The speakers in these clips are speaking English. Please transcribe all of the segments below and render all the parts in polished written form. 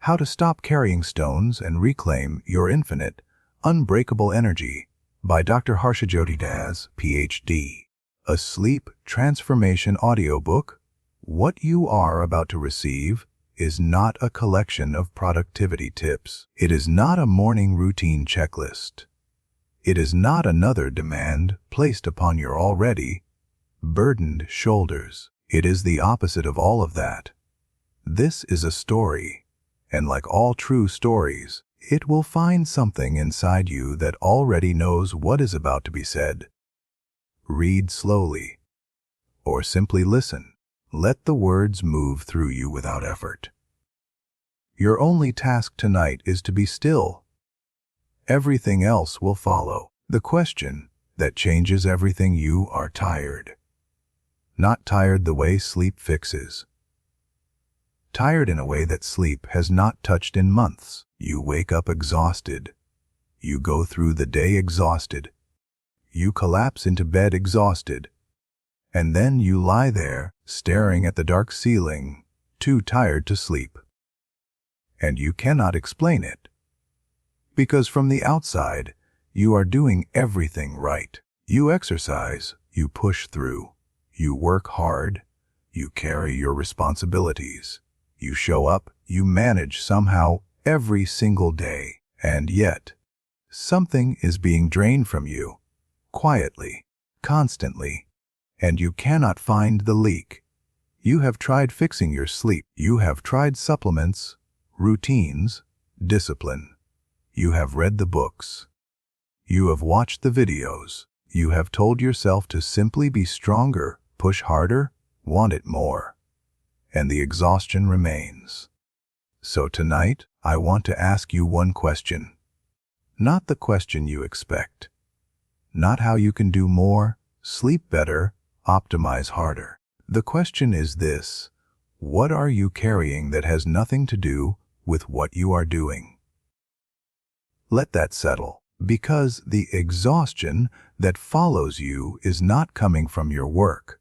How to Stop Carrying Stones and Reclaim Your Infinite, Unbreakable Energy by Dr. Harshajyoti Das, Ph.D. A sleep transformation audiobook. What you are about to receive is not a collection of productivity tips. It is not a morning routine checklist. It is not another demand placed upon your already burdened shoulders. It is the opposite of all of that. This is a story, and like all true stories, it will find something inside you that already knows what is about to be said. Read slowly, or simply listen. Let the words move through you without effort. Your only task tonight is to be still. Everything else will follow. The question that changes everything: you are tired. Not tired the way sleep fixes. Tired in a way that sleep has not touched in months. You wake up exhausted. You go through the day exhausted. You collapse into bed exhausted. And then you lie there, staring at the dark ceiling, too tired to sleep. And you cannot explain it. Because from the outside, you are doing everything right. You exercise, you push through, you work hard, you carry your responsibilities, you show up, you manage somehow every single day. And yet, something is being drained from you, quietly, constantly, and you cannot find the leak. You have tried fixing your sleep. You have tried supplements, routines, discipline. You have read the books. You have watched the videos. You have told yourself to simply be stronger, push harder, want it more. And the exhaustion remains. So tonight, I want to ask you one question. Not the question you expect. Not how you can do more, sleep better, optimize harder. The question is this: what are you carrying that has nothing to do with what you are doing? Let that settle, because the exhaustion that follows you is not coming from your work.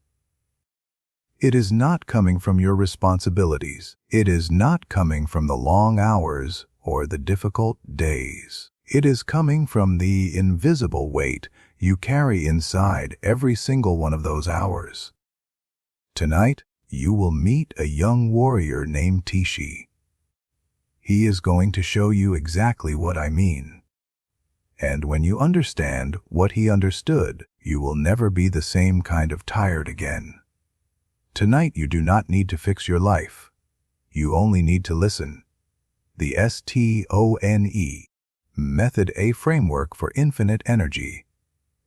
It is not coming from your responsibilities. It is not coming from the long hours or the difficult days. It is coming from the invisible weight you carry inside every single one of those hours. Tonight, you will meet a young warrior named Tishi. He is going to show you exactly what I mean. And when you understand what he understood, you will never be the same kind of tired again. Tonight you do not need to fix your life. You only need to listen. The S.T.O.N.E. Method, a framework for infinite energy.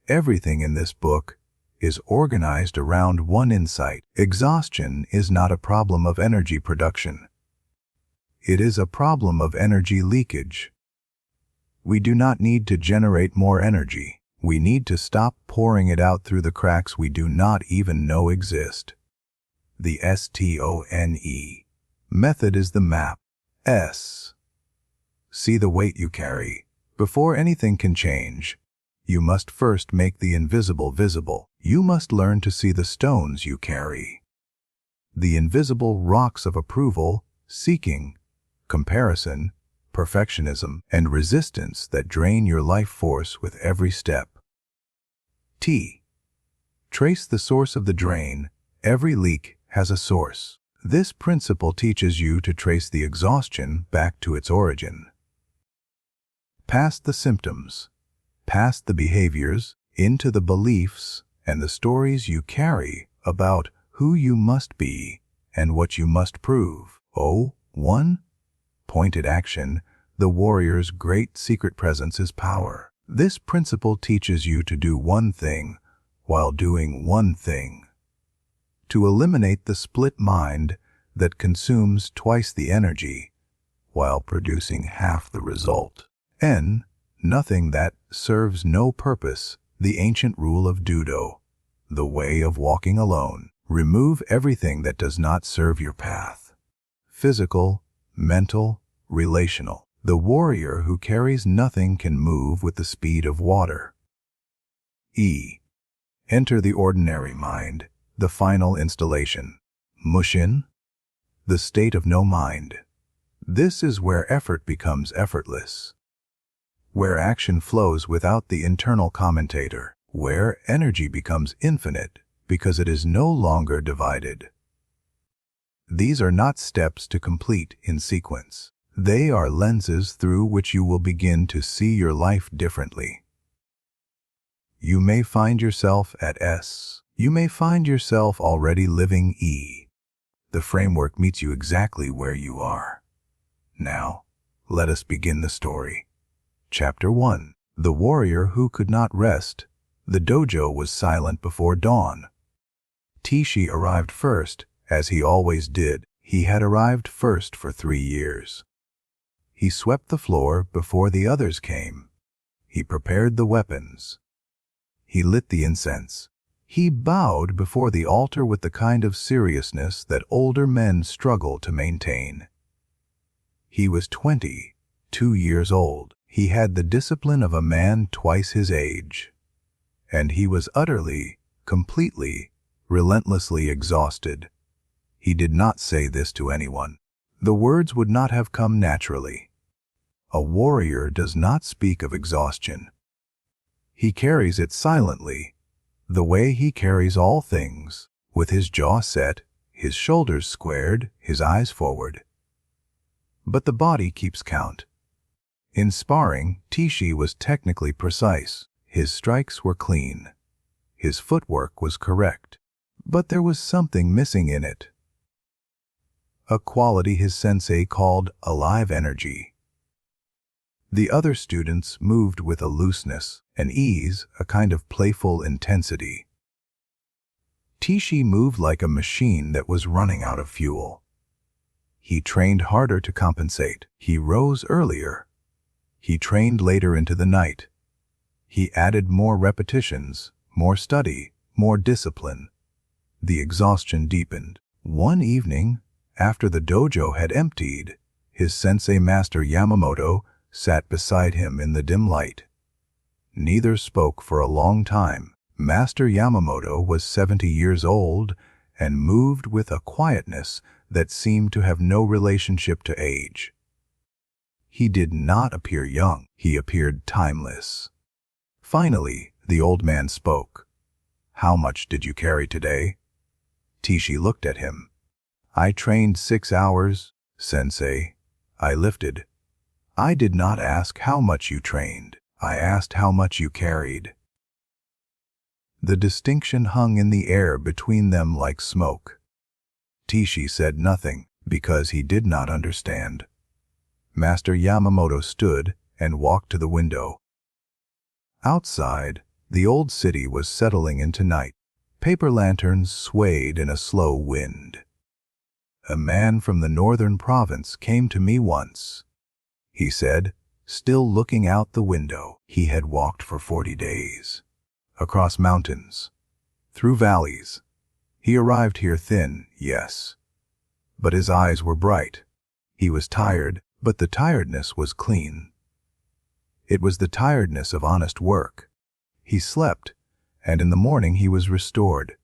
Everything in this book is organized around one insight. Exhaustion is not a problem of energy production. It is a problem of energy leakage. We do not need to generate more energy. We need to stop pouring it out through the cracks we do not even know exist. The S.T.O.N.E. method is the map. S. See the weight you carry. Before anything can change, you must first make the invisible visible. You must learn to see the stones you carry. The invisible rocks of approval, seeking, comparison, perfectionism, and resistance that drain your life force with every step. T. Trace the source of the drain. Every leak has a source. This principle teaches you to trace the exhaustion back to its origin. Past the symptoms, past the behaviors, into the beliefs and the stories you carry about who you must be and what you must prove. 1. Pointed action. The warrior's great secret presence is power. This principle teaches you to do one thing while doing one thing. To eliminate the split mind that consumes twice the energy while producing half the result. N. Nothing that serves no purpose. The ancient rule of Judo, the way of walking alone. Remove everything that does not serve your path. Physical, mental, relational. The warrior who carries nothing can move with the speed of water. E. Enter the ordinary mind, the final installation. Mushin, the state of no mind. This is where effort becomes effortless, where action flows without the internal commentator, where energy becomes infinite because it is no longer divided. These are not steps to complete in sequence. They are lenses through which you will begin to see your life differently. You may find yourself at S. You may find yourself already living E. The framework meets you exactly where you are. Now, let us begin the story. Chapter 1. The warrior who could not rest. The dojo was silent before dawn. Tishi arrived first, as he always did. He had arrived first for 3 years. He swept the floor before the others came. He prepared the weapons. He lit the incense. He bowed before the altar with the kind of seriousness that older men struggle to maintain. He was 22 years old. He had the discipline of a man twice his age. And he was utterly, completely, relentlessly exhausted. He did not say this to anyone. The words would not have come naturally. A warrior does not speak of exhaustion. He carries it silently, the way he carries all things, with his jaw set, his shoulders squared, his eyes forward. But the body keeps count. In sparring, Tishi was technically precise. His strikes were clean. His footwork was correct. But there was something missing in it. A quality his sensei called alive energy. The other students moved with a looseness, an ease, a kind of playful intensity. Tishi moved like a machine that was running out of fuel. He trained harder to compensate. He rose earlier. He trained later into the night. He added more repetitions, more study, more discipline. The exhaustion deepened. One evening, after the dojo had emptied, his sensei Master Yamamoto sat beside him in the dim light. Neither spoke for a long time. Master Yamamoto was 70 years old and moved with a quietness that seemed to have no relationship to age. He did not appear young. He appeared timeless. Finally, the old man spoke. "How much did you carry today?" Tishi looked at him. "I trained 6 hours, sensei. I lifted. I did not ask how much you trained. I asked how much you carried." The distinction hung in the air between them like smoke. Tishi said nothing because he did not understand. Master Yamamoto stood and walked to the window. Outside, the old city was settling into night. Paper lanterns swayed in a slow wind. "A man from the northern province came to me once," he said, still looking out the window. He had walked for 40 days. Across mountains, through valleys. He arrived here thin, yes. But his eyes were bright. He was tired, but the tiredness was clean. It was the tiredness of honest work. He slept, and in the morning he was restored.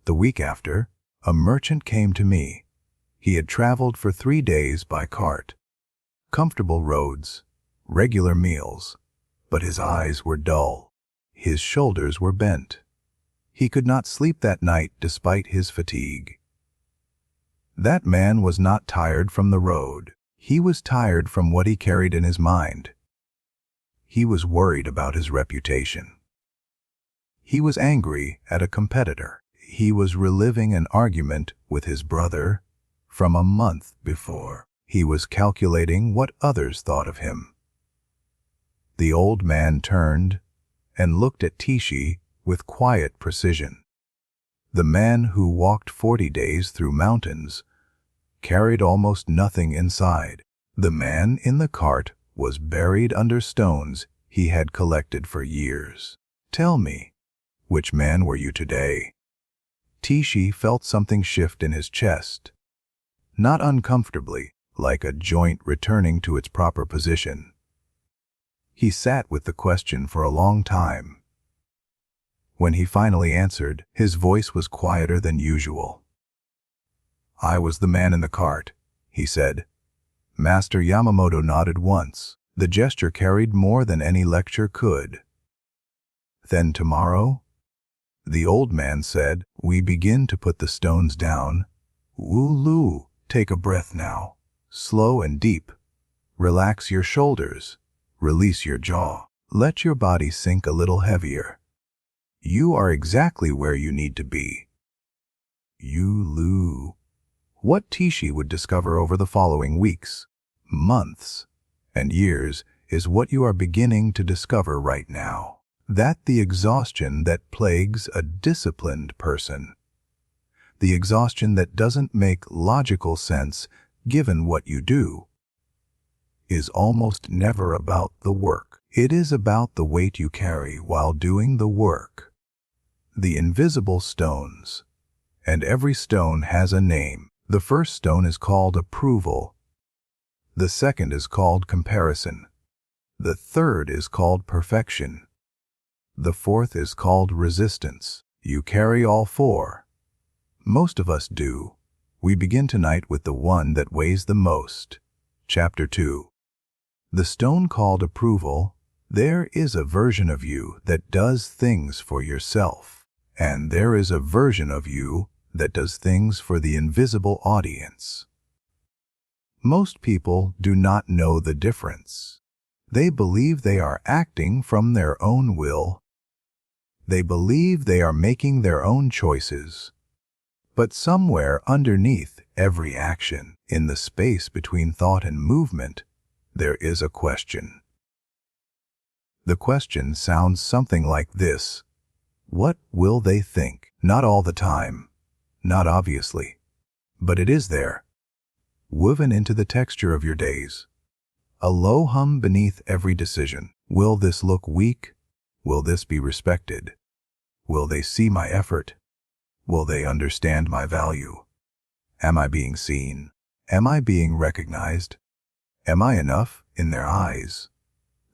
The week after, a merchant came to me. He had traveled for 3 days by cart. Comfortable roads, regular meals, but his eyes were dull. His shoulders were bent. He could not sleep that night despite his fatigue. That man was not tired from the road. He was tired from what he carried in his mind. He was worried about his reputation. He was angry at a competitor. He was reliving an argument with his brother from a month before. He was calculating what others thought of him. The old man turned and looked at Tishi with quiet precision. The man who walked 40 days through mountains carried almost nothing inside. The man in the cart was buried under stones he had collected for years. "Tell me, which man were you today?" Tishi felt something shift in his chest. Not uncomfortably, like a joint returning to its proper position. He sat with the question for a long time. When he finally answered, his voice was quieter than usual. "I was the man in the cart," he said. Master Yamamoto nodded once. The gesture carried more than any lecture could. Then tomorrow? The old man said, we begin to put the stones down. Wu-lu, take a breath now. Slow and deep. Relax your shoulders. Release your jaw. Let your body sink a little heavier. You are exactly where you need to be. You-lu. What Tishi would discover over the following weeks, months, and years is what you are beginning to discover right now. That the exhaustion that plagues a disciplined person, the exhaustion that doesn't make logical sense given what you do, is almost never about the work. It is about the weight you carry while doing the work. The invisible stones. And every stone has a name. The first stone is called approval. The second is called comparison. The third is called perfection. The fourth is called resistance. You carry all four. Most of us do. We begin tonight with the one that weighs the most. Chapter 2. The stone called approval. There is a version of you that does things for yourself, and there is a version of you that does things for the invisible audience. Most people do not know the difference. They believe they are acting from their own will. They believe they are making their own choices. But somewhere underneath every action, in the space between thought and movement, there is a question. The question sounds something like this. What will they think? Not all the time. Not obviously. But it is there. Woven into the texture of your days. A low hum beneath every decision. Will this look weak? Will this be respected? Will they see my effort? Will they understand my value? Am I being seen? Am I being recognized? Am I enough in their eyes?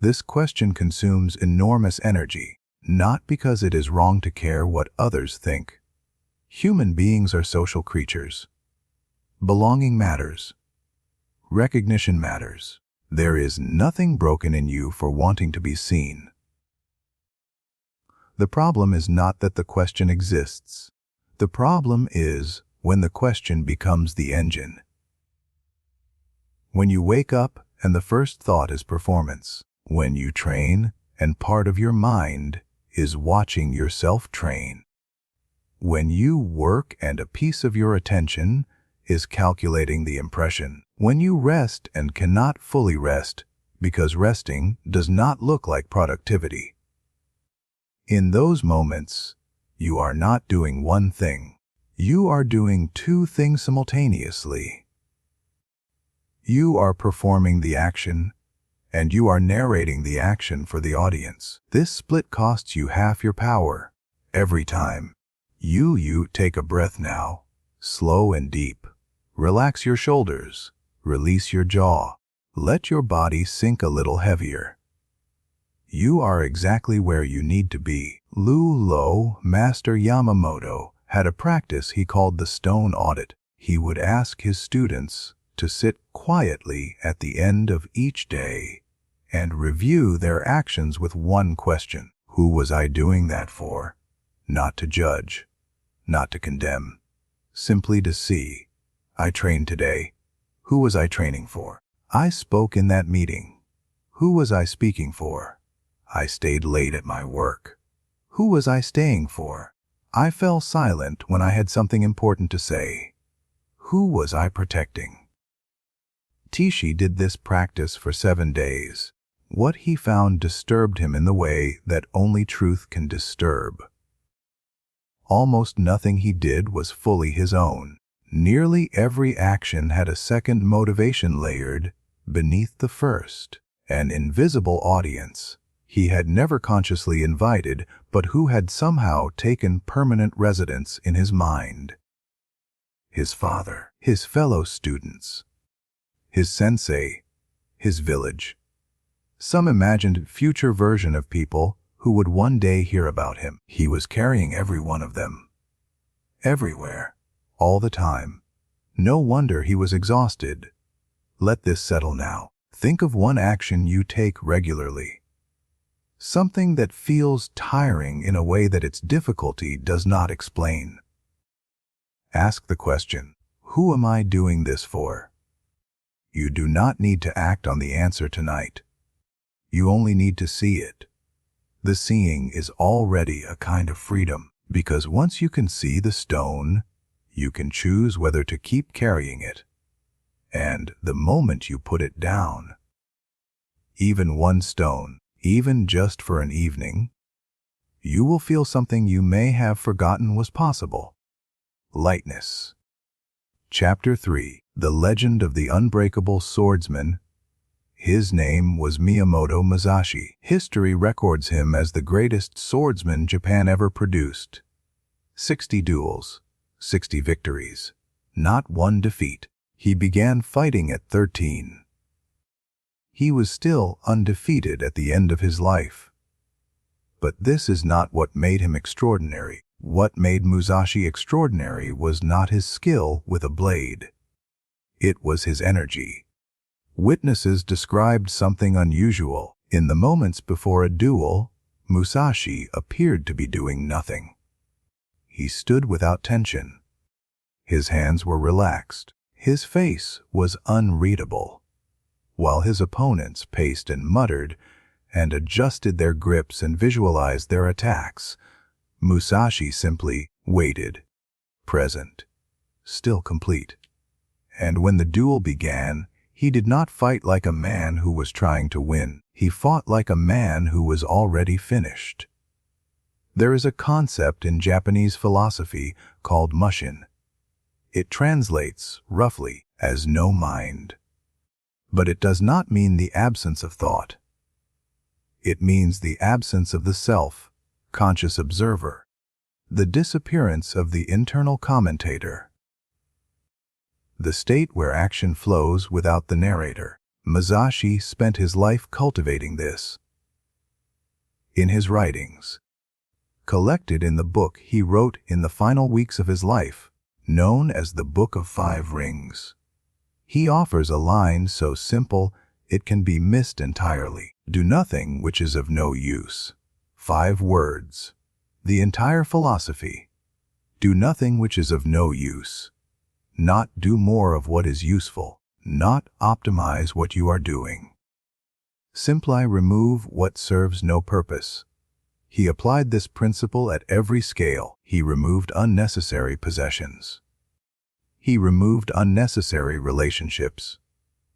This question consumes enormous energy, not because it is wrong to care what others think. Human beings are social creatures. Belonging matters. Recognition matters. There is nothing broken in you for wanting to be seen. The problem is not that the question exists. The problem is when the question becomes the engine. When you wake up and the first thought is performance. When you train and part of your mind is watching yourself train. When you work and a piece of your attention is calculating the impression. When you rest and cannot fully rest because resting does not look like productivity. In those moments, you are not doing one thing. You are doing two things simultaneously. You are performing the action, and you are narrating the action for the audience. This split costs you half your power. Every time. You take a breath now, slow and deep. Relax your shoulders. Release your jaw. Let your body sink a little heavier. You are exactly where you need to be. Lu-lo, Master Yamamoto, had a practice he called the stone audit. He would ask his students to sit quietly at the end of each day and review their actions with one question. Who was I doing that for? Not to judge, not to condemn, simply to see. I trained today. Who was I training for? I spoke in that meeting. Who was I speaking for? I stayed late at my work. Who was I staying for? I fell silent when I had something important to say. Who was I protecting? Tishi did this practice for 7 days. What he found disturbed him in the way that only truth can disturb. Almost nothing he did was fully his own. Nearly every action had a second motivation layered beneath the first, an invisible audience he had never consciously invited, but who had somehow taken permanent residence in his mind. His father, his fellow students, his sensei, his village. Some imagined future version of people who would one day hear about him. He was carrying every one of them. Everywhere, all the time. No wonder he was exhausted. Let this settle now. Think of one action you take regularly. Something that feels tiring in a way that its difficulty does not explain. Ask the question, who am I doing this for? You do not need to act on the answer tonight. You only need to see it. The seeing is already a kind of freedom, because once you can see the stone, you can choose whether to keep carrying it. And the moment you put it down, even one stone, even just for an evening, you will feel something you may have forgotten was possible. Lightness. Chapter 3. The Legend of the Unbreakable Swordsman. His name was Miyamoto Musashi. History records him as the greatest swordsman Japan ever produced. 60 duels, 60 victories, not one defeat. He began fighting at 13. He was still undefeated at the end of his life. But this is not what made him extraordinary. What made Musashi extraordinary was not his skill with a blade. It was his energy. Witnesses described something unusual. In the moments before a duel, Musashi appeared to be doing nothing. He stood without tension. His hands were relaxed. His face was unreadable. While his opponents paced and muttered and adjusted their grips and visualized their attacks, Musashi simply waited, present, still complete. And when the duel began, he did not fight like a man who was trying to win. He fought like a man who was already finished. There is a concept in Japanese philosophy called mushin. It translates, roughly, as no mind. But it does not mean the absence of thought. It means the absence of the self, conscious observer, the disappearance of the internal commentator. The state where action flows without the narrator. Musashi spent his life cultivating this. In his writings, collected in the book he wrote in the final weeks of his life, known as the Book of 5 Rings, he offers a line so simple it can be missed entirely. Do nothing which is of no use. 5 words. The entire philosophy. Do nothing which is of no use. Not do more of what is useful. Not optimize what you are doing. Simply remove what serves no purpose. He applied this principle at every scale. He removed unnecessary possessions. He removed unnecessary relationships.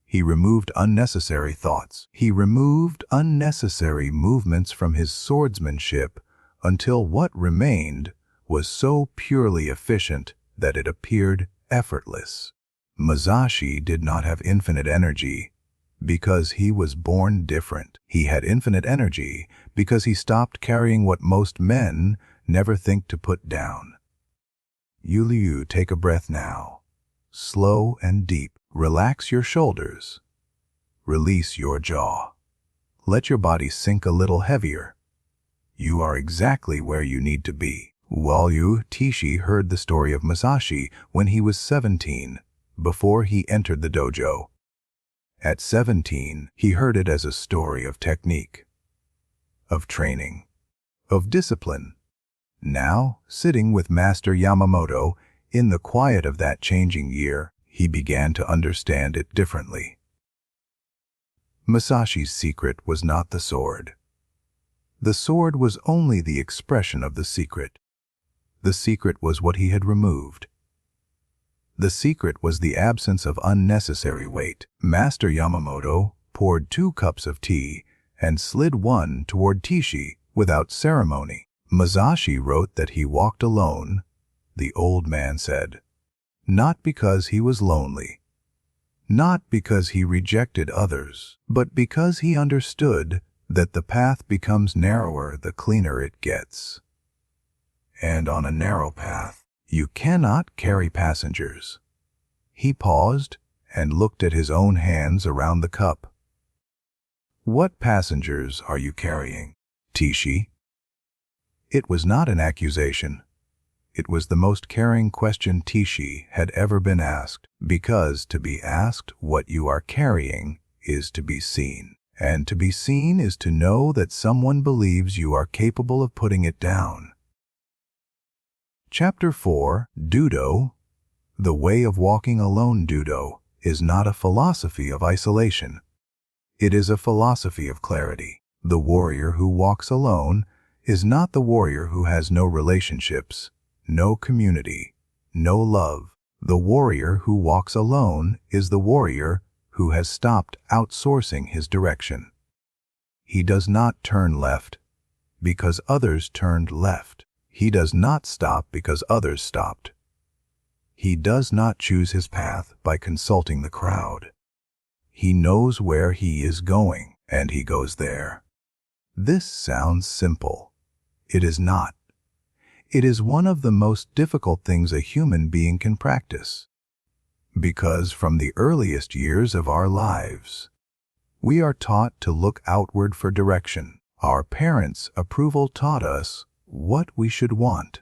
He removed unnecessary thoughts. He removed unnecessary movements from his swordsmanship until what remained was so purely efficient that it appeared effortless. Musashi did not have infinite energy because he was born different. He had infinite energy because he stopped carrying what most men never think to put down. You take a breath now. Slow and deep. Relax your shoulders. Release your jaw. Let your body sink a little heavier. You are exactly where you need to be. Walyu Tishi heard the story of Musashi when he was 17, before he entered the dojo. At 17, he heard it as a story of technique, of training, of discipline. Now, sitting with Master Yamamoto, in the quiet of that changing year, he began to understand it differently. Musashi's secret was not the sword. The sword was only the expression of the secret. The secret was what he had removed. The secret was the absence of unnecessary weight. Master Yamamoto poured 2 cups of tea and slid one toward Tishi without ceremony. Musashi wrote that he walked alone, the old man said, not because he was lonely, not because he rejected others, but because he understood that the path becomes narrower the cleaner it gets. And on a narrow path, you cannot carry passengers. He paused and looked at his own hands around the cup. What passengers are you carrying, Tishi? It was not an accusation. It was the most caring question Tishi had ever been asked, because to be asked what you are carrying is to be seen. And to be seen is to know that someone believes you are capable of putting it down. Chapter 4, Dudo. The way of walking alone. Dudo is not a philosophy of isolation. It is a philosophy of clarity. The warrior who walks alone is not the warrior who has no relationships, no community, no love. The warrior who walks alone is the warrior who has stopped outsourcing his direction. He does not turn left because others turned left. He does not stop because others stopped. He does not choose his path by consulting the crowd. He knows where he is going, and he goes there. This sounds simple. It is not. It is one of the most difficult things a human being can practice. Because from the earliest years of our lives, we are taught to look outward for direction. Our parents' approval taught us what we should want.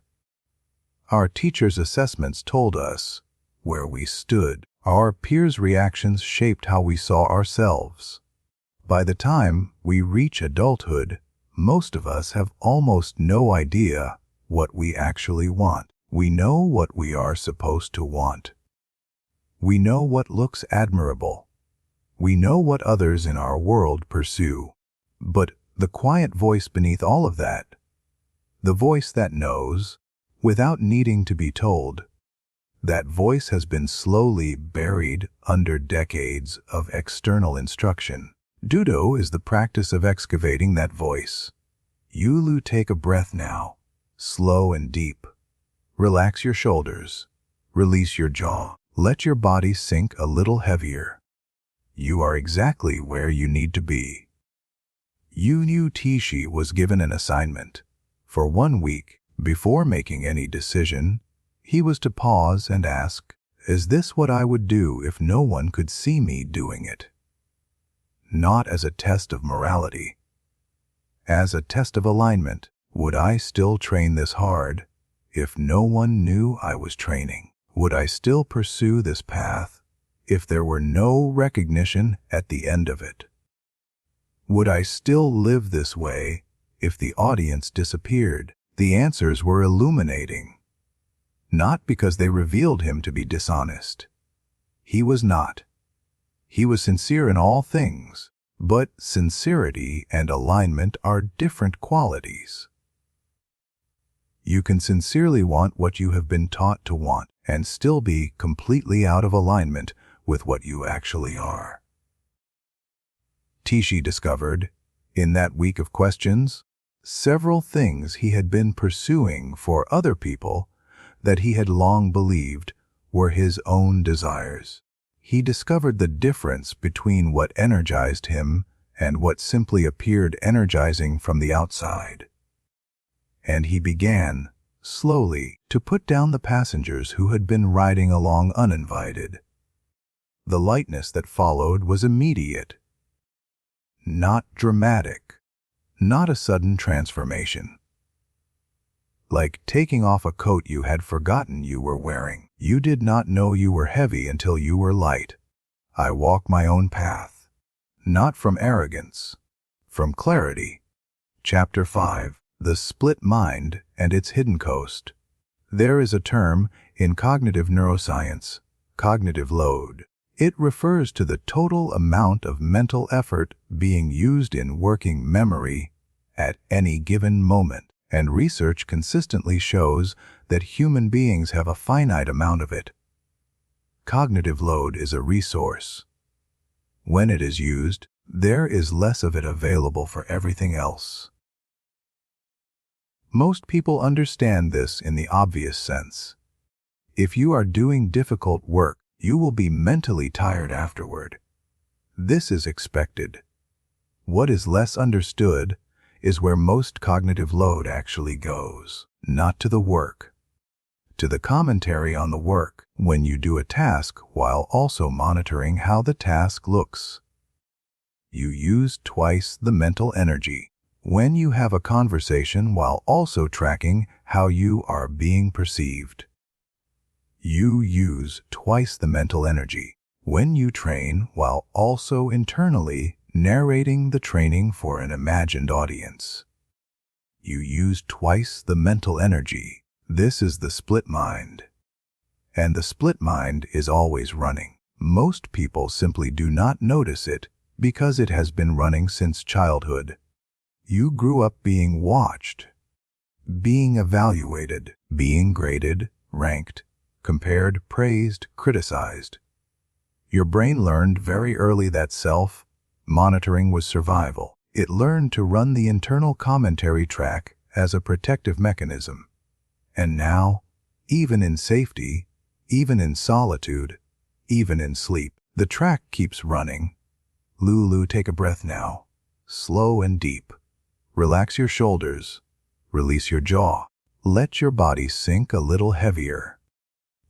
Our teachers' assessments told us where we stood. Our peers' reactions shaped how we saw ourselves. By the time we reach adulthood, most of us have almost no idea what we actually want. We know what we are supposed to want. We know what looks admirable. We know what others in our world pursue. But the quiet voice beneath all of that, the voice that knows, without needing to be told, that voice has been slowly buried under decades of external instruction. Dudo is the practice of excavating that voice. Yulu, take a breath now, slow and deep. Relax your shoulders. Release your jaw. Let your body sink a little heavier. You are exactly where you need to be. Yunu Tishi was given an assignment. For 1 week, before making any decision, he was to pause and ask, is this what I would do if no one could see me doing it? Not as a test of morality. As a test of alignment. Would I still train this hard if no one knew I was training? Would I still pursue this path if there were no recognition at the end of it? Would I still live this way if the audience disappeared? The answers were illuminating. Not because they revealed him to be dishonest. He was not. He was sincere in all things, but sincerity and alignment are different qualities. You can sincerely want what you have been taught to want and still be completely out of alignment with what you actually are. Tishi discovered, in that week of questions, several things he had been pursuing for other people that he had long believed were his own desires. He discovered the difference between what energized him and what simply appeared energizing from the outside. And he began, slowly, to put down the passengers who had been riding along uninvited. The lightness that followed was immediate, not dramatic, not a sudden transformation. Like taking off a coat you had forgotten you were wearing. You did not know you were heavy until you were light. I walk my own path, not from arrogance, from clarity. Chapter 5. The Split Mind and its Hidden Cost. There is a term in cognitive neuroscience, cognitive load. It refers to the total amount of mental effort being used in working memory at any given moment, and research consistently shows that human beings have a finite amount of it. Cognitive load is a resource. When it is used, there is less of it available for everything else. Most people understand this in the obvious sense. If you are doing difficult work, you will be mentally tired afterward. This is expected. What is less understood is where most cognitive load actually goes, not to the work, to the commentary on the work, when you do a task while also monitoring how the task looks. You use twice the mental energy When you have a conversation while also tracking how you are being perceived. You use twice the mental energy. When you train while also internally narrating the training for an imagined audience. You use twice the mental energy. This is the split mind. And the split mind is always running. Most people simply do not notice it because it has been running since childhood. You grew up being watched, being evaluated, being graded, ranked, compared, praised, criticized. Your brain learned very early that self-monitoring was survival. It learned to run the internal commentary track as a protective mechanism. And now, even in safety, even in solitude, even in sleep, the track keeps running. Lulu, take a breath now, slow and deep. Relax your shoulders, release your jaw. Let your body sink a little heavier.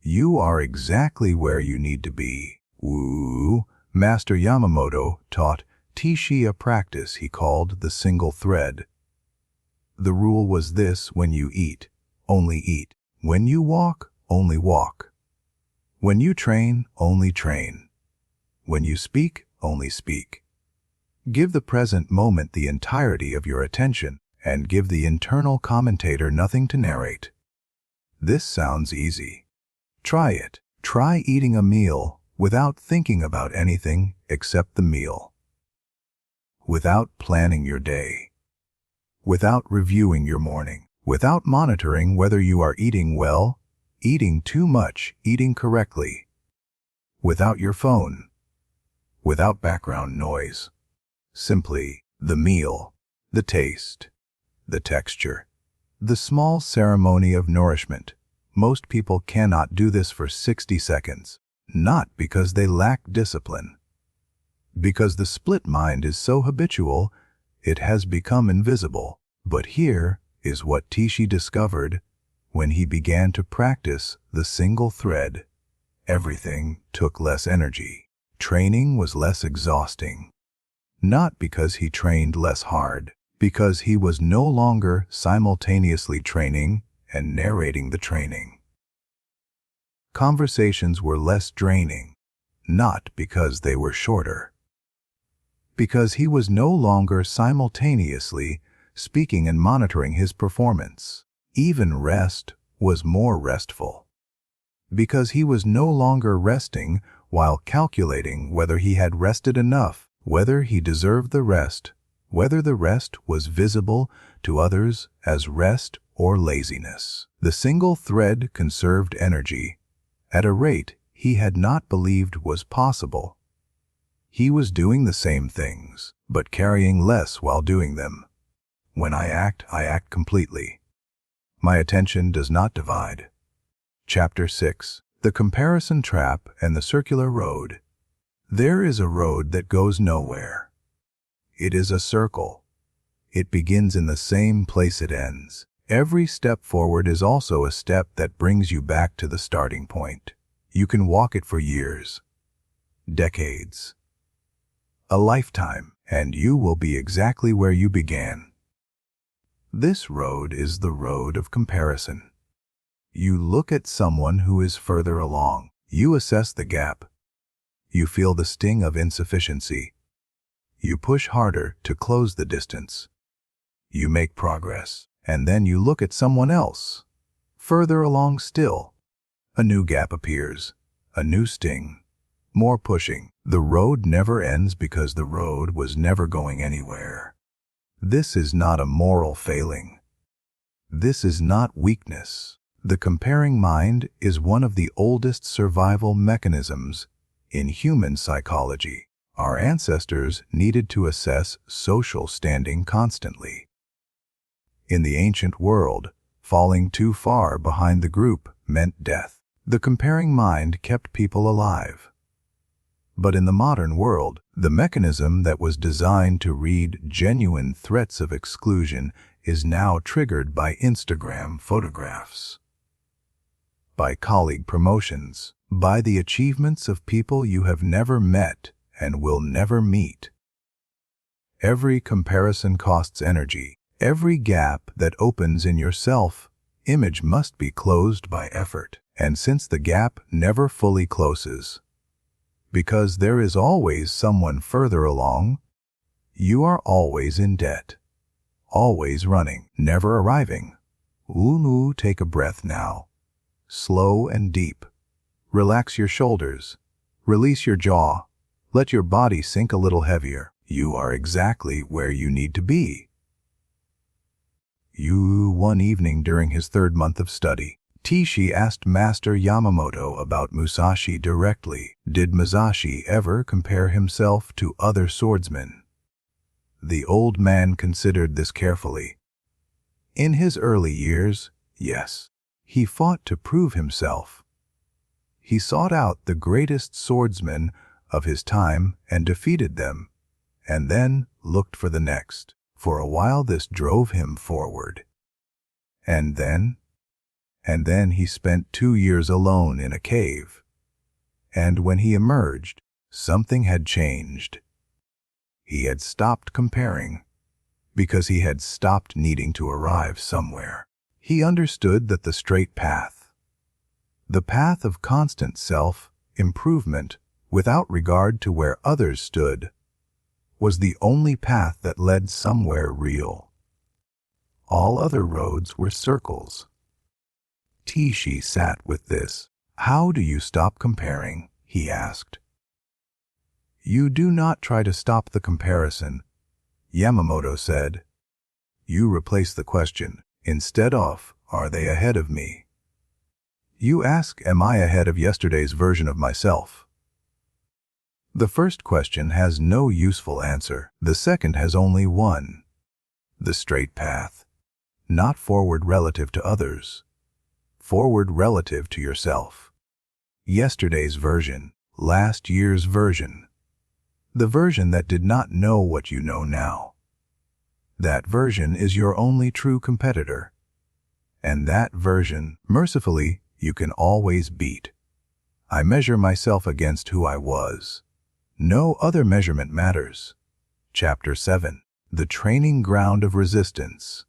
You are exactly where you need to be. Woo! Master Yamamoto taught Tishi a practice he called the single thread. The rule was this: when you eat, only eat. When you walk, only walk. When you train, only train. When you speak, only speak. Give the present moment the entirety of your attention, and give the internal commentator nothing to narrate. This sounds easy. Try it. Try eating a meal without thinking about anything except the meal. Without planning your day. Without reviewing your morning. Without monitoring whether you are eating well, eating too much, eating correctly. Without your phone. Without background noise. Simply the meal, the taste, the texture, the small ceremony of nourishment. Most people cannot do this for 60 seconds, not because they lack discipline. Because the split mind is so habitual, it has become invisible. But here is what Tishi discovered when he began to practice the single thread. Everything took less energy. Training was less exhausting. Not because he trained less hard, because he was no longer simultaneously training and narrating the training. Conversations were less draining, not because they were shorter. Because he was no longer simultaneously speaking and monitoring his performance. Even rest was more restful. Because he was no longer resting while calculating whether he had rested enough, whether he deserved the rest, whether the rest was visible to others as rest or laziness. The single thread conserved energy at a rate he had not believed was possible. He was doing the same things, but carrying less while doing them. When I act completely. My attention does not divide. Chapter 6. The Comparison Trap and the Circular Road. There is a road that goes nowhere. It is a circle. It begins in the same place it ends. Every step forward is also a step that brings you back to the starting point. You can walk it for years, decades, a lifetime, and you will be exactly where you began. This road is the road of comparison. You look at someone who is further along. You assess the gap. You feel the sting of insufficiency. You push harder to close the distance. You make progress, and then you look at someone else, further along still. A new gap appears, a new sting, more pushing. The road never ends because the road was never going anywhere. This is not a moral failing. This is not weakness. The comparing mind is one of the oldest survival mechanisms in human psychology. Our ancestors needed to assess social standing constantly. In the ancient world, falling too far behind the group meant death. The comparing mind kept people alive. But in the modern world, the mechanism that was designed to read genuine threats of exclusion is now triggered by Instagram photographs, by colleague promotions, by the achievements of people you have never met and will never meet. Every comparison costs energy. Every gap that opens in your self-image must be closed by effort. And since the gap never fully closes, because there is always someone further along, you are always in debt, always running, never arriving. Lulu, take a breath now, slow and deep. Relax your shoulders, release your jaw, let your body sink a little heavier. You are exactly where you need to be. One evening during his 3rd month of study, Tishi asked Master Yamamoto about Musashi directly. Did Musashi ever compare himself to other swordsmen? The old man considered this carefully. In his early years, yes. He fought to prove himself. He sought out the greatest swordsmen of his time and defeated them, and then looked for the next. For a while this drove him forward. And then he spent 2 years alone in a cave. And when he emerged, something had changed. He had stopped comparing, because he had stopped needing to arrive somewhere. He understood that the straight path, the path of constant self-improvement without regard to where others stood, was the only path that led somewhere real. All other roads were circles. Tishi sat with this. How do you stop comparing? He asked. You do not try to stop the comparison, Yamamoto said. You replace the question, instead of, are they ahead of me? You ask, am I ahead of yesterday's version of myself? The first question has no useful answer. The second has only one. The straight path. Not forward relative to others. Forward relative to yourself. Yesterday's version. Last year's version. The version that did not know what you know now. That version is your only true competitor. And that version, mercifully, you can always beat. I measure myself against who I was. No other measurement matters. Chapter 7. The Training Ground of Resistance.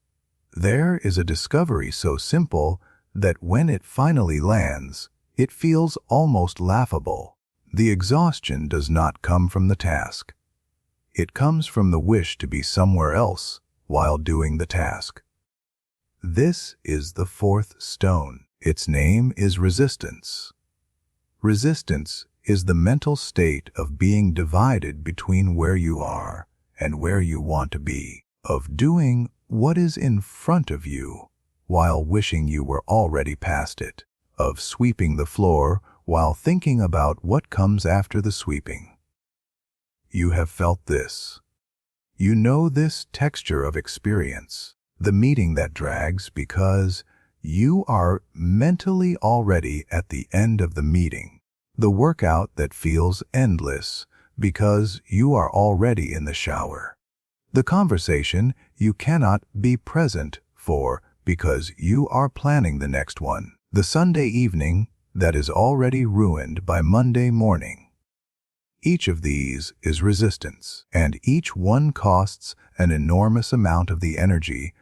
There is a discovery so simple that when it finally lands, it feels almost laughable. The exhaustion does not come from the task. It comes from the wish to be somewhere else while doing the task. This is the 4th stone. Its name is resistance. Resistance is the mental state of being divided between where you are and where you want to be, of doing what is in front of you while wishing you were already past it, of sweeping the floor while thinking about what comes after the sweeping. You have felt this. You know this texture of experience, the meeting that drags because you are mentally already at the end of the meeting. The workout that feels endless because you are already in the shower. The conversation you cannot be present for because you are planning the next one. The Sunday evening that is already ruined by Monday morning. Each of these is resistance, and each one costs an enormous amount of the energy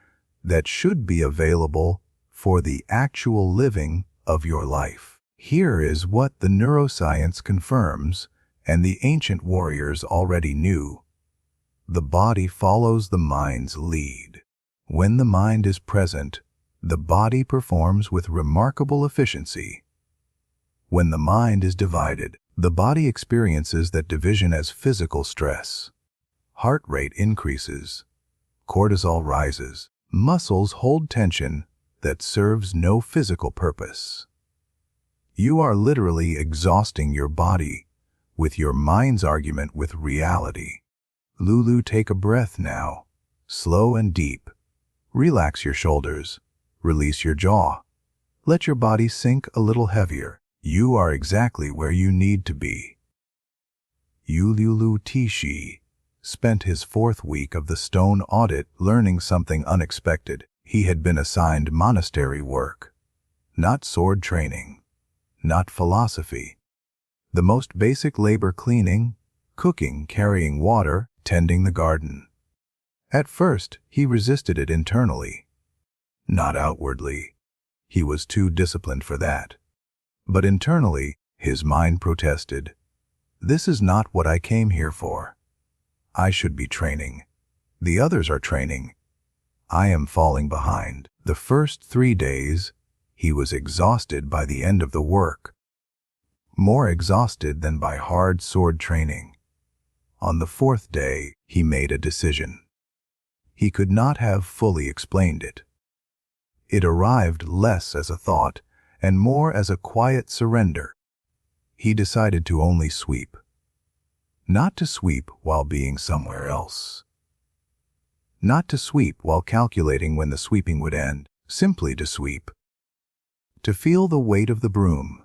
that should be available for the actual living of your life. Here is what the neuroscience confirms, and the ancient warriors already knew. The body follows the mind's lead. When the mind is present, the body performs with remarkable efficiency. When the mind is divided, the body experiences that division as physical stress. Heart rate increases, cortisol rises, muscles hold tension that serves no physical purpose. You are literally exhausting your body with your mind's argument with reality. Lulu, take a breath now, slow and deep. Relax your shoulders, release your jaw. Let your body sink a little heavier. You are exactly where you need to be. Lulu Tishi spent his 4th week of the S.T.O.N.E audit learning something unexpected. He had been assigned monastery work, not sword training. Not philosophy. The most basic labor: cleaning, cooking, carrying water, tending the garden. At first, he resisted it internally, not outwardly. He was too disciplined for that. But internally, his mind protested. This is not what I came here for. I should be training. The others are training. I am falling behind. The first 3 days, he was exhausted by the end of the work. More exhausted than by hard sword training. On the 4th day, he made a decision. He could not have fully explained it. It arrived less as a thought and more as a quiet surrender. He decided to only sweep. Not to sweep while being somewhere else. Not to sweep while calculating when the sweeping would end, simply to sweep. To feel the weight of the broom.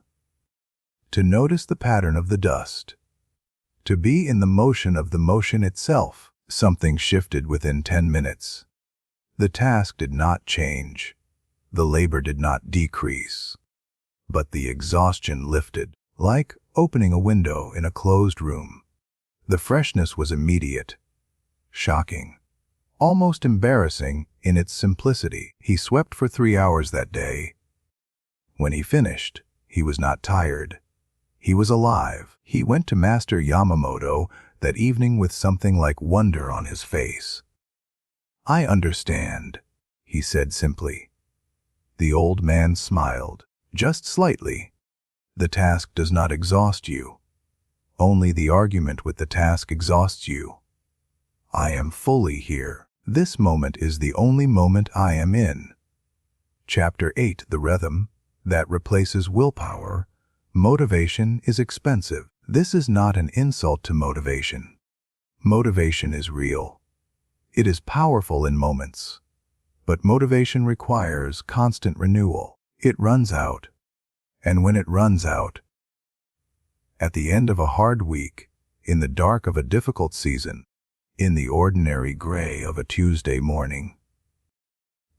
To notice the pattern of the dust. To be in the motion of the motion itself. Something shifted within 10 minutes. The task did not change. The labor did not decrease. But the exhaustion lifted, like opening a window in a closed room. The freshness was immediate, shocking, almost embarrassing in its simplicity. He swept for 3 hours that day. When he finished, he was not tired. He was alive. He went to Master Yamamoto that evening with something like wonder on his face. I understand, he said simply. The old man smiled, just slightly. The task does not exhaust you. Only the argument with the task exhausts you. I am fully here. This moment is the only moment I am in. Chapter 8, The Rhythm that replaces willpower. Motivation is expensive. This is not an insult to motivation. Motivation is real. It is powerful in moments. But motivation requires constant renewal. It runs out. And when it runs out, at the end of a hard week, in the dark of a difficult season, in the ordinary gray of a Tuesday morning,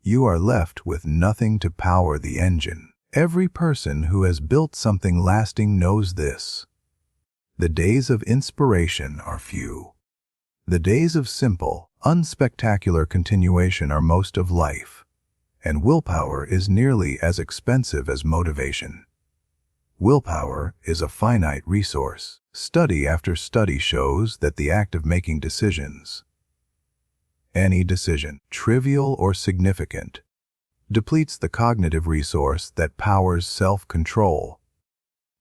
you are left with nothing to power the engine. Every person who has built something lasting knows this. The days of inspiration are few. The days of simple, unspectacular continuation are most of life, and willpower is nearly as expensive as motivation. Willpower is a finite resource. Study after study shows that the act of making decisions, any decision, trivial or significant, depletes the cognitive resource that powers self-control.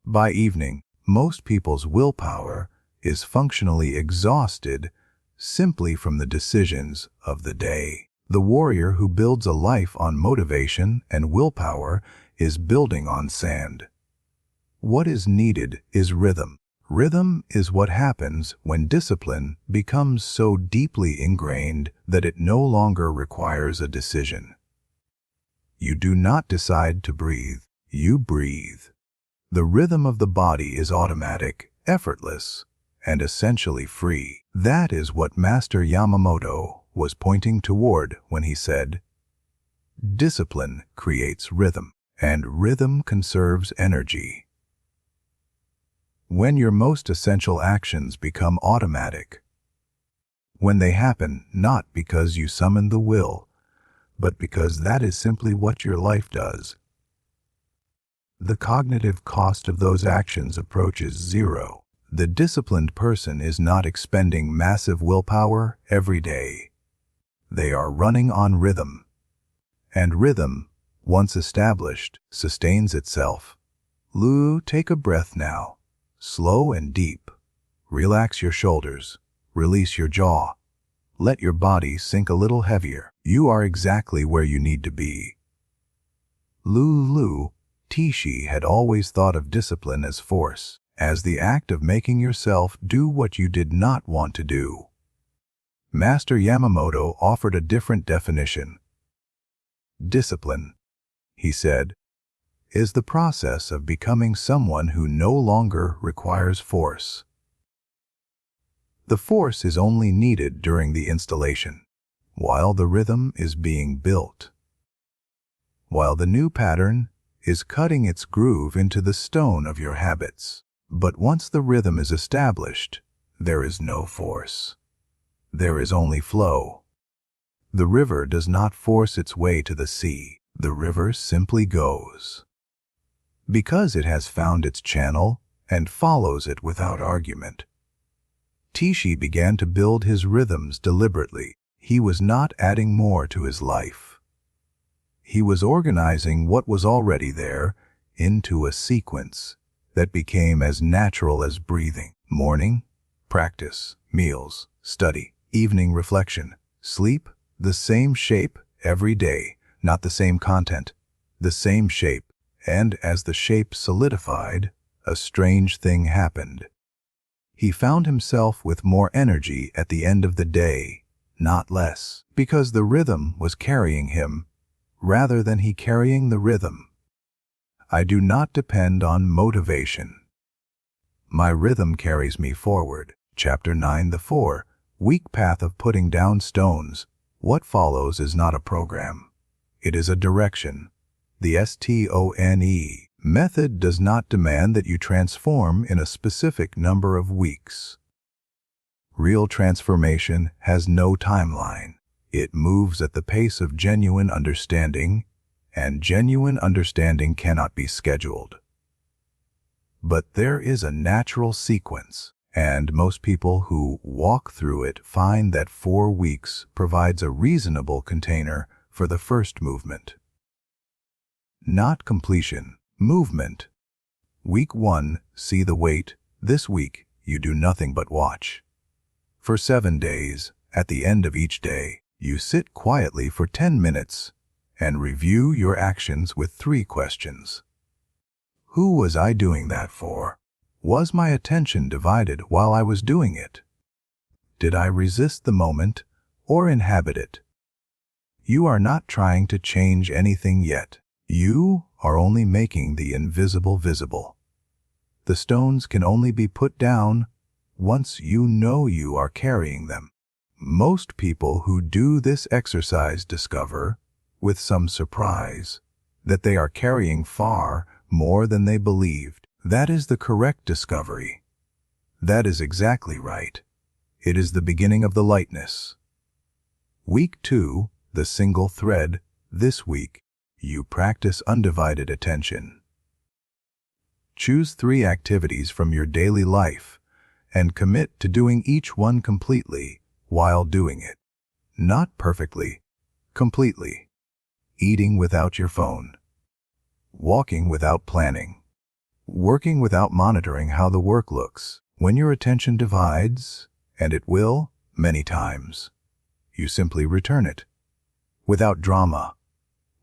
By evening, most people's willpower is functionally exhausted simply from the decisions of the day. The warrior who builds a life on motivation and willpower is building on sand. What is needed is rhythm. Rhythm is what happens when discipline becomes so deeply ingrained that it no longer requires a decision. You do not decide to breathe, you breathe. The rhythm of the body is automatic, effortless, and essentially free. That is what Master Yamamoto was pointing toward when he said, discipline creates rhythm, and rhythm conserves energy. When your most essential actions become automatic, when they happen not because you summon the will, but because that is simply what your life does, the cognitive cost of those actions approaches zero. The disciplined person is not expending massive willpower every day. They are running on rhythm. And rhythm, once established, sustains itself. Take a breath now, slow and deep. Relax your shoulders, release your jaw. Let your body sink a little heavier. You are exactly where you need to be. Tishi had always thought of discipline as force, as the act of making yourself do what you did not want to do. Master Yamamoto offered a different definition. Discipline, he said, is the process of becoming someone who no longer requires force. The force is only needed during the installation, while the rhythm is being built. While the new pattern is cutting its groove into the stone of your habits. But once the rhythm is established, there is no force. There is only flow. The river does not force its way to the sea. The river simply goes. Because it has found its channel and follows it without argument. Tishi began to build his rhythms deliberately. He was not adding more to his life. He was organizing what was already there into a sequence that became as natural as breathing. Morning, practice, meals, study, evening reflection, sleep, the same shape every day, not the same content, the same shape. And as the shape solidified, a strange thing happened. He found himself with more energy at the end of the day, not less, because the rhythm was carrying him, rather than he carrying the rhythm. I do not depend on motivation. My rhythm carries me forward. Chapter 9. The 4-week path of putting down stones. What follows is not a program. It is a direction. The S.T.O.N.E. method does not demand that you transform in a specific number of weeks. Real transformation has no timeline. It moves at the pace of genuine understanding, and genuine understanding cannot be scheduled. But there is a natural sequence, and most people who walk through it find that 4 weeks provides a reasonable container for the first movement. Not completion, movement. Week 1, see the weight. This week, you do nothing but watch. For 7 days, at the end of each day, you sit quietly for 10 minutes and review your actions with 3 questions. Who was I doing that for? Was my attention divided while I was doing it? Did I resist the moment or inhabit it? You are not trying to change anything yet. You are only making the invisible visible. The stones can only be put down once you know you are carrying them. Most people who do this exercise discover, with some surprise, that they are carrying far more than they believed. That is the correct discovery. That is exactly right. It is the beginning of the lightness. Week 2, the single thread. This week, you practice undivided attention. Choose 3 activities from your daily life and commit to doing each one completely while doing it. Not perfectly, completely. Eating without your phone. Walking without planning. Working without monitoring how the work looks. When your attention divides, and it will, many times, you simply return it. Without drama.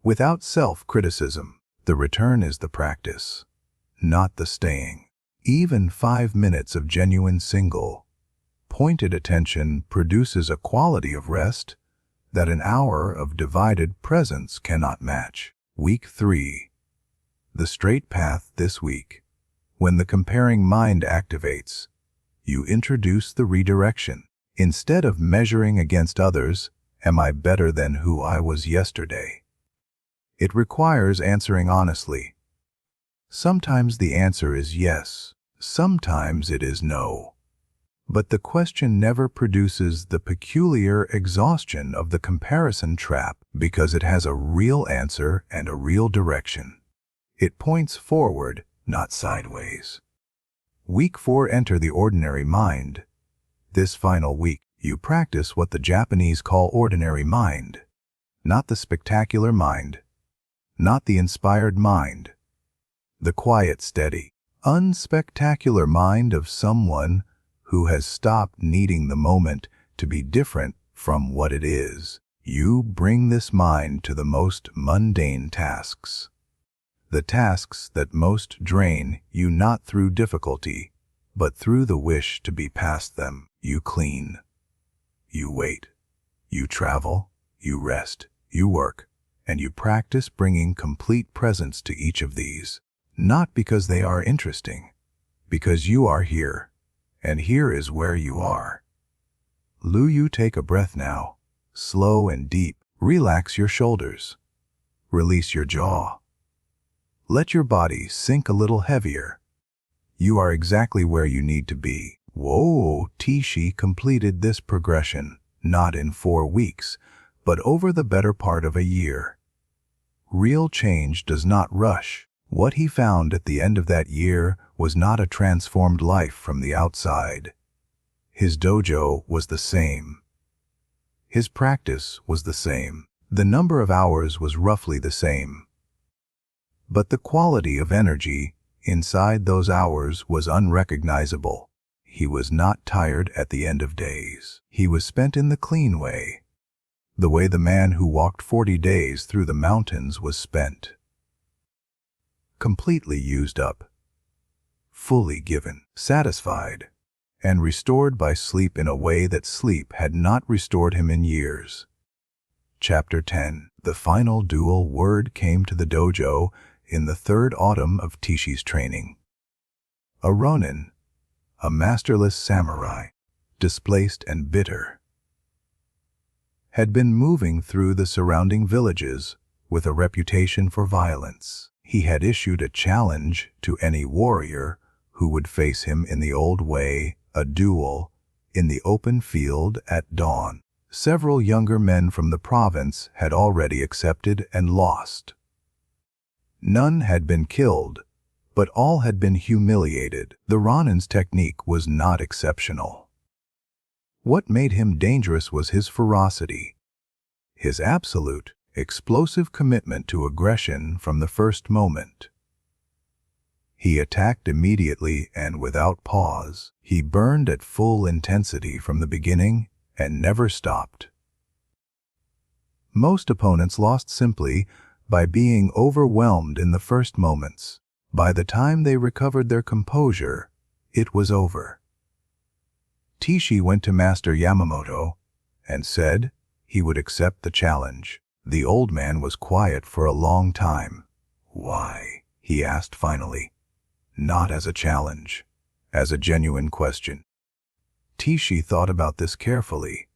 Without self-criticism. The return is the practice, not the staying. Even 5 minutes of genuine single, pointed attention produces a quality of rest that an hour of divided presence cannot match. Week 3. The straight path. This week, when the comparing mind activates, you introduce the redirection. Instead of measuring against others, am I better than who I was yesterday? It requires answering honestly. Sometimes the answer is yes, sometimes it is no. But the question never produces the peculiar exhaustion of the comparison trap because it has a real answer and a real direction. It points forward, not sideways. Week 4. Enter the ordinary mind. This final week, you practice what the Japanese call ordinary mind. Not the spectacular mind. Not the inspired mind. The quiet, steady, unspectacular mind of someone who has stopped needing the moment to be different from what it is. You bring this mind to the most mundane tasks. The tasks that most drain you not through difficulty, but through the wish to be past them. You clean. You wait. You travel. You rest. You work. And you practice bringing complete presence to each of these. Not because they are interesting, because you are here, and here is where you are. You take a breath now, slow and deep. Relax your shoulders. Release your jaw. Let your body sink a little heavier. You are exactly where you need to be. Whoa, Tishi completed this progression, not in 4 weeks, but over the better part of a year. Real change does not rush. What he found at the end of that year was not a transformed life from the outside. His dojo was the same. His practice was the same. The number of hours was roughly the same. But the quality of energy inside those hours was unrecognizable. He was not tired at the end of days. He was spent in the clean way, the way the man who walked 40 days through the mountains was spent. Completely used up, fully given, satisfied, and restored by sleep in a way that sleep had not restored him in years. Chapter 10. The final dual word came to the dojo in the third autumn of Tishi's training. A ronin, a masterless samurai, displaced and bitter, had been moving through the surrounding villages with a reputation for violence. He had issued a challenge to any warrior who would face him in the old way, a duel, in the open field at dawn. Several younger men from the province had already accepted and lost. None had been killed, but all had been humiliated. The ronin's technique was not exceptional. What made him dangerous was his ferocity, his absolute, explosive commitment to aggression from the first moment. He attacked immediately and without pause. He burned at full intensity from the beginning and never stopped. Most opponents lost simply by being overwhelmed in the first moments. By the time they recovered their composure, it was over. Tishi went to Master Yamamoto and said he would accept the challenge. The old man was quiet for a long time. "Why?" he asked finally. Not as a challenge, as a genuine question. Tishi thought about this carefully.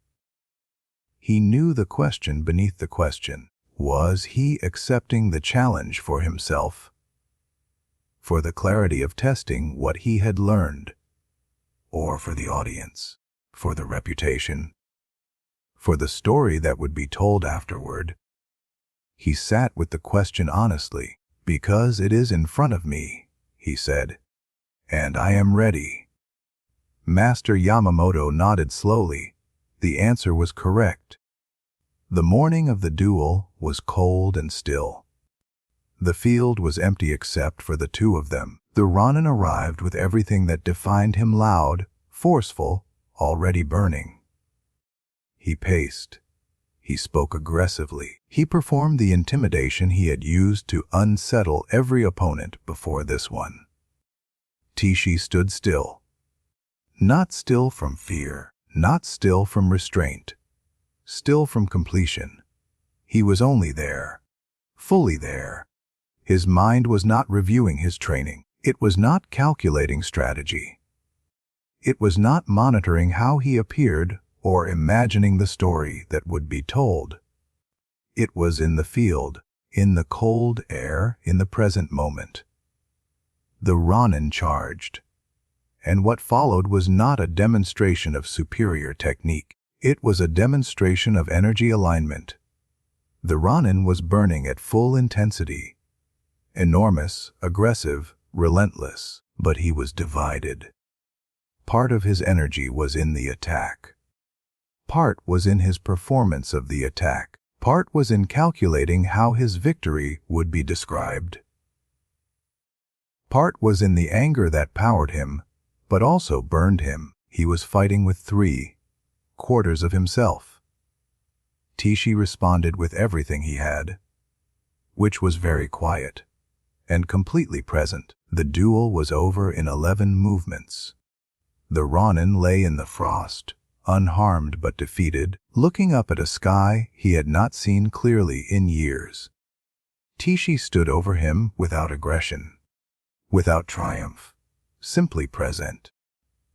He knew the question beneath the question. Was he accepting the challenge for himself? For the clarity of testing what he had learned? Or for the audience? For the reputation? For the story that would be told afterward? He sat with the question honestly. "Because it is in front of me," he said, "and I am ready." Master Yamamoto nodded slowly. The answer was correct. The morning of the duel was cold and still. The field was empty except for the two of them. The ronin arrived with everything that defined him: loud, forceful, already burning. He paced. He spoke aggressively. He performed the intimidation he had used to unsettle every opponent before this one. Tishi stood still. Not still from fear, not still from restraint, still from completion. He was only there, fully there. His mind was not reviewing his training. It was not calculating strategy. It was not monitoring how he appeared or imagining the story that would be told. It was in the field, in the cold air, in the present moment. The ronin charged. And what followed was not a demonstration of superior technique. It was a demonstration of energy alignment. The ronin was burning at full intensity. Enormous, aggressive, relentless. But he was divided. Part of his energy was in the attack. Part was in his performance of the attack. Part was in calculating how his victory would be described. Part was in the anger that powered him, but also burned him. He was fighting with 3/4 of himself. Tishi responded with everything he had, which was very quiet and completely present. The duel was over in 11 movements. The ronin lay in the frost, unharmed but defeated, looking up at a sky he had not seen clearly in years. Tishi stood over him without aggression, without triumph, simply present.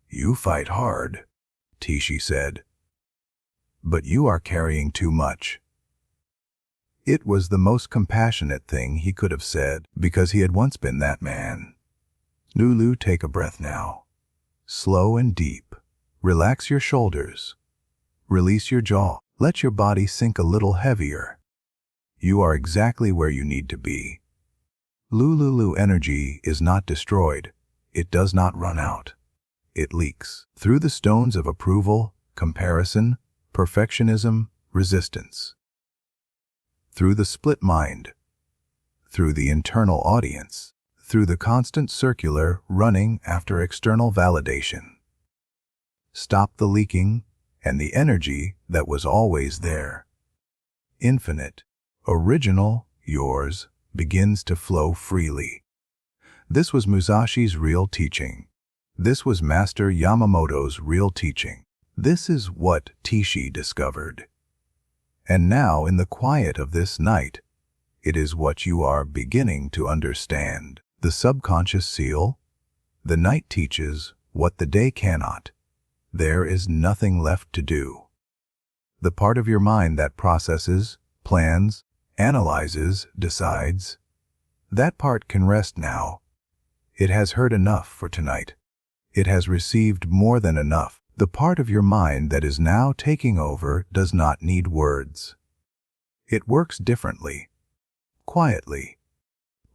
"You fight hard," Tishi said, "but you are carrying too much." It was the most compassionate thing he could have said, because he had once been that man. "Lulu, take a breath now. Slow and deep. Relax your shoulders. Release your jaw. Let your body sink a little heavier. You are exactly where you need to be. Lulu energy is not destroyed. It does not run out. It leaks through the stones of approval, comparison, perfectionism, resistance. Through the split mind, through the internal audience, through the constant circular running after external validation. Stop the leaking, and the energy that was always there, infinite, original, yours, begins to flow freely. This was Musashi's real teaching. This was Master Yamamoto's real teaching. This is what Tishi discovered. And now, in the quiet of this night, it is what you are beginning to understand. The subconscious seal. The night teaches what the day cannot. There is nothing left to do. The part of your mind that processes, plans, analyzes, decides, that part can rest now. It has heard enough for tonight. It has received more than enough. The part of your mind that is now taking over does not need words. It works differently, quietly,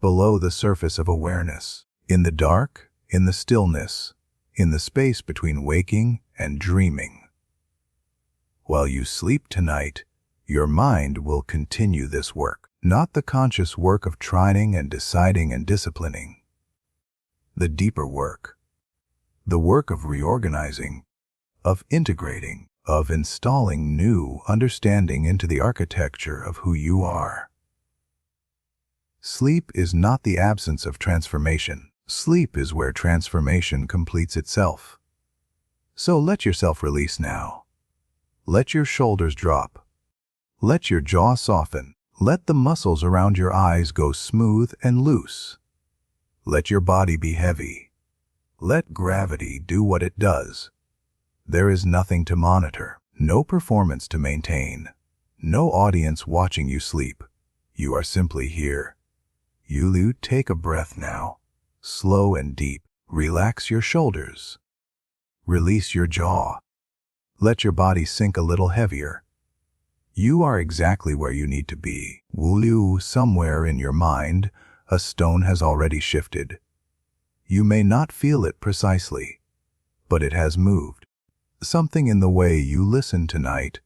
below the surface of awareness, in the dark, in the stillness, in the space between waking and dreaming. While you sleep tonight, your mind will continue this work, not the conscious work of trying and deciding and disciplining. The deeper work, the work of reorganizing, of integrating, of installing new understanding into the architecture of who you are. Sleep is not the absence of transformation. Sleep is where transformation completes itself. So let yourself release now. Let your shoulders drop. Let your jaw soften. Let the muscles around your eyes go smooth and loose. Let your body be heavy. Let gravity do what it does. There is nothing to monitor, no performance to maintain, no audience watching you sleep. You are simply here. Yulu, take a breath now, slow and deep. Relax your shoulders. Release your jaw. Let your body sink a little heavier. You are exactly where you need to be. Wulu, somewhere in your mind, a stone has already shifted. You may not feel it precisely, but it has moved. Something in the way you listen tonight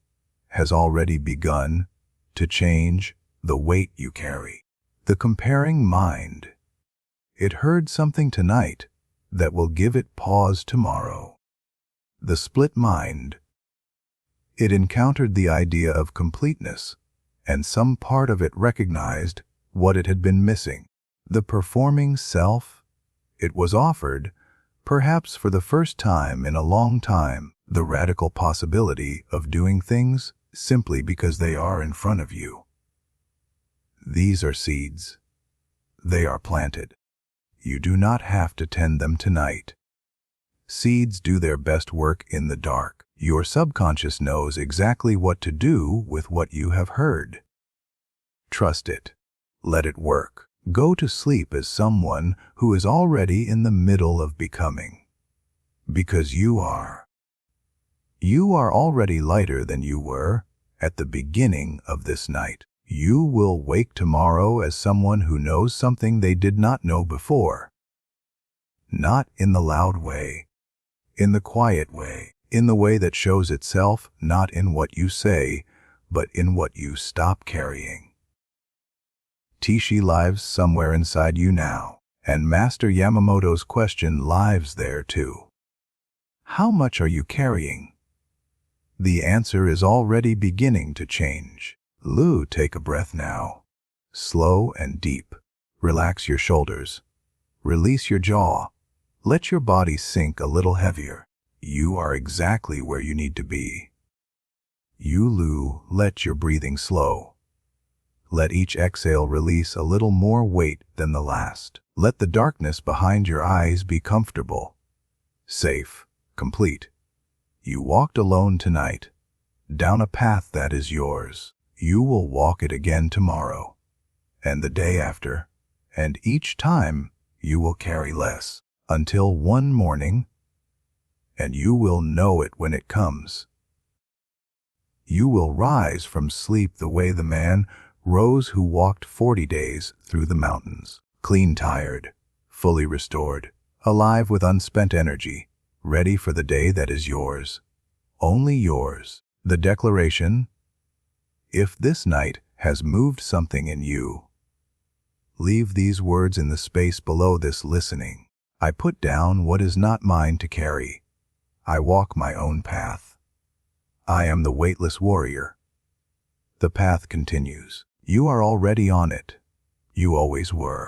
has already begun to change the weight you carry. The comparing mind. It heard something tonight that will give it pause tomorrow. The split mind. It encountered the idea of completeness, and some part of it recognized what it had been missing. The performing self. It was offered, perhaps for the first time in a long time, the radical possibility of doing things simply because they are in front of you. These are seeds. They are planted. You do not have to tend them tonight. Seeds do their best work in the dark. Your subconscious knows exactly what to do with what you have heard. Trust it. Let it work. Go to sleep as someone who is already in the middle of becoming. Because you are. You are already lighter than you were at the beginning of this night. You will wake tomorrow as someone who knows something they did not know before. Not in the loud way, in the quiet way, in the way that shows itself not in what you say, but in what you stop carrying. Tishi lives somewhere inside you now, and Master Yamamoto's question lives there too. How much are you carrying? The answer is already beginning to change. Lu, take a breath now. Slow and deep. Relax your shoulders. Release your jaw. Let your body sink a little heavier. You are exactly where you need to be. Lu, let your breathing slow. Let each exhale release a little more weight than the last. Let the darkness behind your eyes be comfortable, safe, complete. You walked alone tonight, down a path that is yours. You will walk it again tomorrow, and the day after, and each time you will carry less, until one morning, and you will know it when it comes. You will rise from sleep the way the man rose who walked 40 days through the mountains, clean tired, fully restored, alive with unspent energy, ready for the day that is yours. Only yours. The declaration: if this night has moved something in you, leave these words in the space below this listening. I put down what is not mine to carry. I walk my own path. I am the weightless warrior. The path continues. You are already on it. You always were.